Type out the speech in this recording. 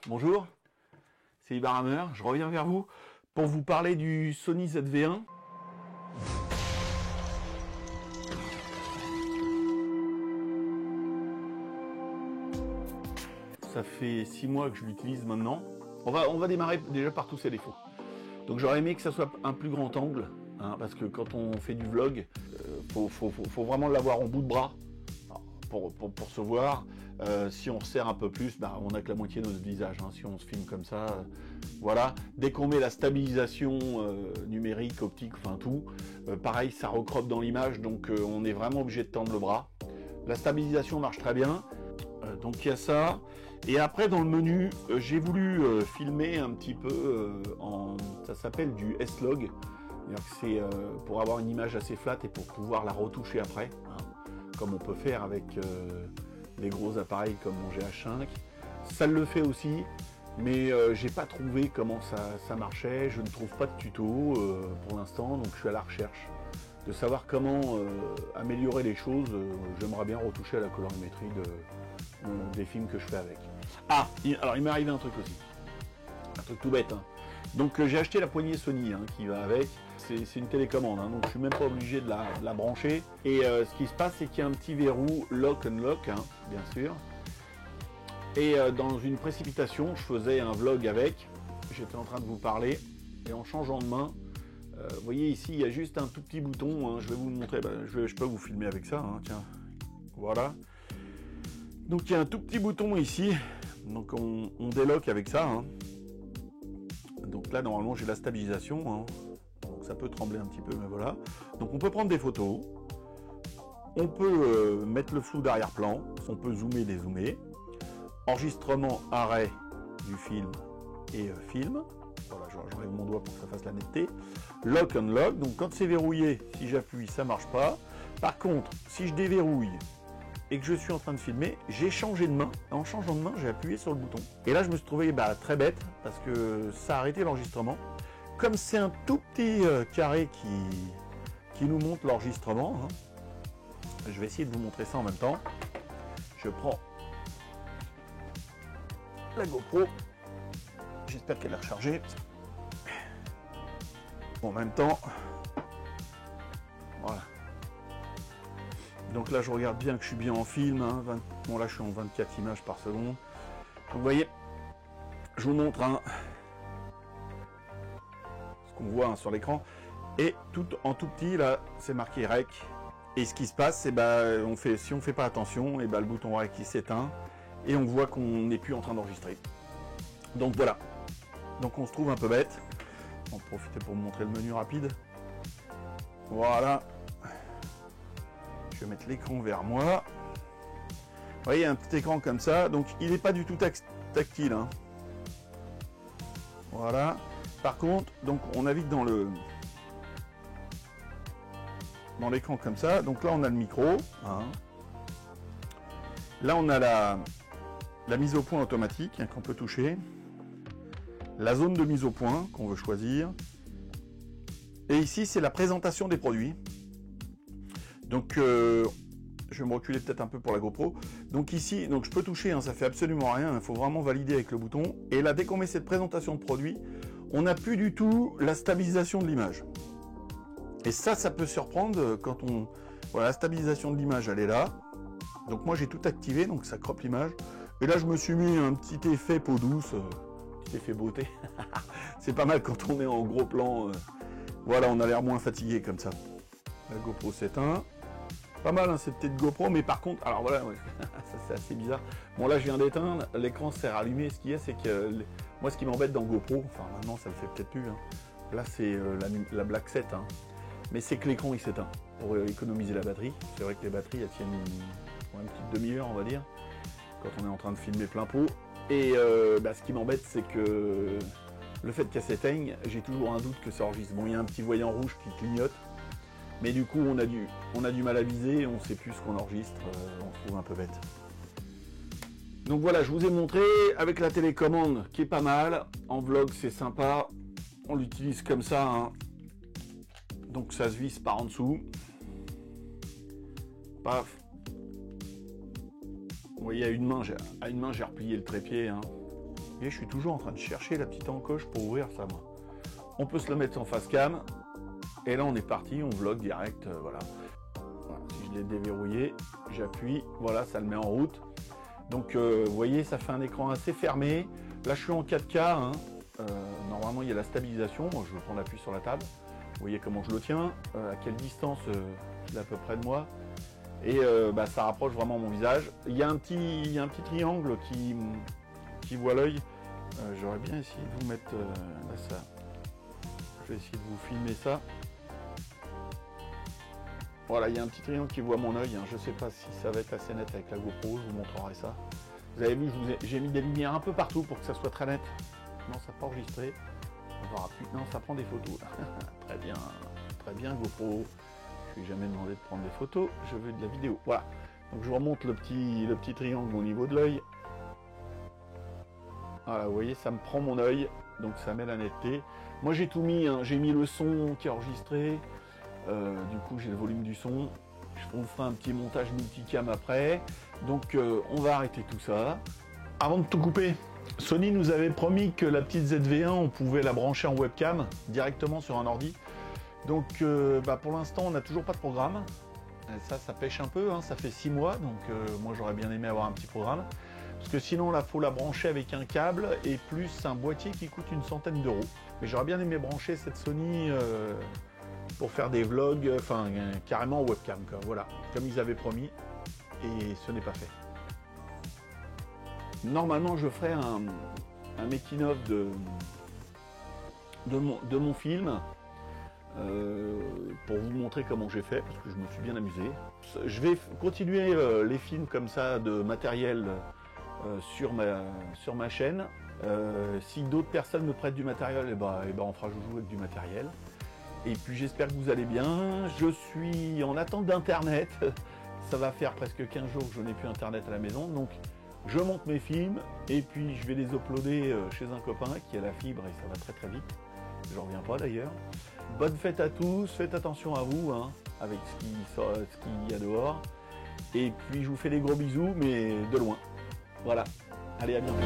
Bonjour, c'est Ibarhammer, je reviens vers vous pour vous parler du Sony ZV-1. Ça fait 6 mois que je l'utilise maintenant. On va démarrer déjà par tous ses défauts. Donc j'aurais aimé que ça soit un plus grand angle, hein, parce que quand on fait du vlog, faut vraiment l'avoir en bout de bras pour se voir. Si on resserre un peu plus, on n'a que la moitié de notre visage, hein, si on se filme comme ça. Voilà. Dès qu'on met la stabilisation numérique, optique, enfin tout, pareil, ça recroppe dans l'image, donc on est vraiment obligé de tendre le bras. La stabilisation marche très bien, donc il y a ça. Et après dans le menu, j'ai voulu filmer un petit peu ça s'appelle du S-Log. C'est pour avoir une image assez flat et pour pouvoir la retoucher après, hein, comme on peut faire avec les gros appareils comme mon GH5. Ça le fait aussi, mais j'ai pas trouvé comment ça marchait. Je ne trouve pas de tuto pour l'instant, donc je suis à la recherche de savoir comment améliorer les choses. J'aimerais bien retoucher à la colorimétrie des films que je fais avec. Ah, alors il m'est arrivé un truc aussi, un truc tout bête, hein. Donc j'ai acheté la poignée Sony, hein, qui va avec. C'est une télécommande, hein, donc je suis même pas obligé de la brancher. Et ce qui se passe, c'est qu'il y a un petit verrou lock unlock, hein, bien sûr. Et dans une précipitation, je faisais un vlog avec. J'étais en train de vous parler et en changeant de main, vous voyez ici, il y a juste un tout petit bouton, hein, je vais vous le montrer. Je peux vous filmer avec ça, hein, tiens. Voilà. Donc il y a un tout petit bouton ici. Donc on déloque avec ça, hein. Donc là normalement j'ai la stabilisation, hein. Donc ça peut trembler un petit peu, mais voilà. Donc on peut prendre des photos, on peut mettre le flou d'arrière-plan, on peut zoomer, dézoomer, enregistrement, arrêt du film et film. Voilà, j'enlève mon doigt pour que ça fasse la netteté. Lock unlock, donc quand c'est verrouillé, si j'appuie ça marche pas. Par contre, si je déverrouille et que je suis en train de filmer, j'ai changé de main. En changeant de main, j'ai appuyé sur le bouton. Et là, je me suis trouvé très bête, parce que ça a arrêté l'enregistrement. Comme c'est un tout petit carré qui nous montre l'enregistrement, hein, je vais essayer de vous montrer ça en même temps. Je prends la GoPro. J'espère qu'elle est rechargée. En même temps, voilà. Donc là, je regarde bien que je suis bien en film, hein, bon là, je suis en 24 images par seconde. Donc vous voyez, je vous montre ce qu'on voit, hein, sur l'écran. Et en tout petit, là, c'est marqué REC. Et ce qui se passe, c'est si on fait pas attention, et le bouton REC il s'éteint et on voit qu'on n'est plus en train d'enregistrer. Donc voilà. Donc on se trouve un peu bête. On va en profiter pour vous montrer le menu rapide. Voilà. Je vais mettre l'écran vers moi. Vous voyez, un petit écran comme ça. Donc il n'est pas du tout tactile, hein. Voilà. Par contre, donc on navigue dans l'écran comme ça. Donc là on a le micro, hein. Là on a la mise au point automatique, hein, qu'on peut toucher. La zone de mise au point qu'on veut choisir. Et ici c'est la présentation des produits. Donc je vais me reculer peut-être un peu pour la GoPro. Donc ici, donc je peux toucher, hein, ça fait absolument rien, il faut vraiment valider avec le bouton. Et là, dès qu'on met cette présentation de produit, on n'a plus du tout la stabilisation de l'image. Et ça peut surprendre quand voilà, la stabilisation de l'image, elle est là. Donc moi j'ai tout activé, donc ça croppe l'image. Et là je me suis mis un petit effet peau douce, petit effet beauté. C'est pas mal quand on est en gros plan. Voilà, on a l'air moins fatigué comme ça. La GoPro s'éteint. Pas mal, hein, cette petite GoPro, mais par contre, alors voilà, ouais, ça c'est assez bizarre. Bon là je viens d'éteindre, l'écran s'est rallumé. Ce qu'il y a, c'est que moi ce qui m'embête dans GoPro, enfin maintenant ça le fait peut-être plus, hein. Là c'est la Black 7, hein. Mais c'est que l'écran il s'éteint pour économiser la batterie. C'est vrai que les batteries elles tiennent une petite demi-heure, on va dire, quand on est en train de filmer plein pot. Et ce qui m'embête, c'est que le fait qu'elle s'éteigne, j'ai toujours un doute que ça enregistre. Bon, il y a un petit voyant rouge qui clignote, mais du coup on a du mal à viser, on sait plus ce qu'on enregistre, on se trouve un peu bête. Donc voilà, je vous ai montré avec la télécommande qui est pas mal. En vlog c'est sympa, on l'utilise comme ça, hein. Donc ça se visse par en dessous. Paf. Vous voyez, à une main j'ai replié le trépied, hein. Et je suis toujours en train de chercher la petite encoche pour ouvrir ça, moi. On peut se le mettre en face cam. Et là, on est parti, on vlog direct, voilà. Voilà. Si je l'ai déverrouillé, j'appuie, voilà, ça le met en route. Donc, vous voyez, ça fait un écran assez fermé. Là, je suis en 4K, hein. Normalement, il y a la stabilisation. Moi, je vais prendre l'appui sur la table. Vous voyez comment je le tiens, à quelle distance je l'ai à peu près de moi. Et ça rapproche vraiment mon visage. Il y a un petit triangle qui voit l'œil. J'aurais bien essayé de vous mettre là, ça. Je vais essayer de vous filmer ça. Voilà, il y a un petit triangle qui voit mon œil. Hein. Je ne sais pas si ça va être assez net avec la GoPro, je vous montrerai ça. Vous avez vu, j'ai mis des lumières un peu partout pour que ça soit très net. Non, ça n'a pas enregistré. On verra plus. Non, ça prend des photos. Très bien GoPro. Je ne lui ai jamais demandé de prendre des photos, je veux de la vidéo. Voilà. Donc je vous remonte le petit triangle au niveau de l'œil. Voilà, vous voyez, ça me prend mon œil, donc ça met la netteté. Moi j'ai tout mis, hein. J'ai mis le son qui est enregistré. Du coup j'ai le volume du son. On fera un petit montage multicam après. Donc on va arrêter tout ça. Avant de tout couper, Sony nous avait promis que la petite ZV-1, on pouvait la brancher en webcam directement sur un ordi. Donc pour l'instant on n'a toujours pas de programme. Ça pêche un peu, hein. Ça fait 6 mois, donc moi j'aurais bien aimé avoir un petit programme. Parce que sinon là faut la brancher avec un câble et plus un boîtier qui coûte une centaine d'euros. Mais j'aurais bien aimé brancher cette Sony pour faire des vlogs, carrément en webcam, quoi. Voilà, comme ils avaient promis, et ce n'est pas fait. Normalement je ferai un making-of de mon film. Pour vous montrer comment j'ai fait, parce que je me suis bien amusé. Je vais continuer les films comme ça de matériel sur ma chaîne. Si d'autres personnes me prêtent du matériel, on fera joujou avec du matériel. Et puis j'espère que vous allez bien. Je suis en attente d'internet. Ça va faire presque 15 jours que je n'ai plus internet à la maison, donc je monte mes films et puis je vais les uploader chez un copain qui a la fibre et ça va très très vite. Je reviens pas d'ailleurs. Bonne fête à tous, faites attention à vous, hein, avec ce qu'il y a dehors. Et puis je vous fais des gros bisous, mais de loin. Voilà. Allez, à bientôt.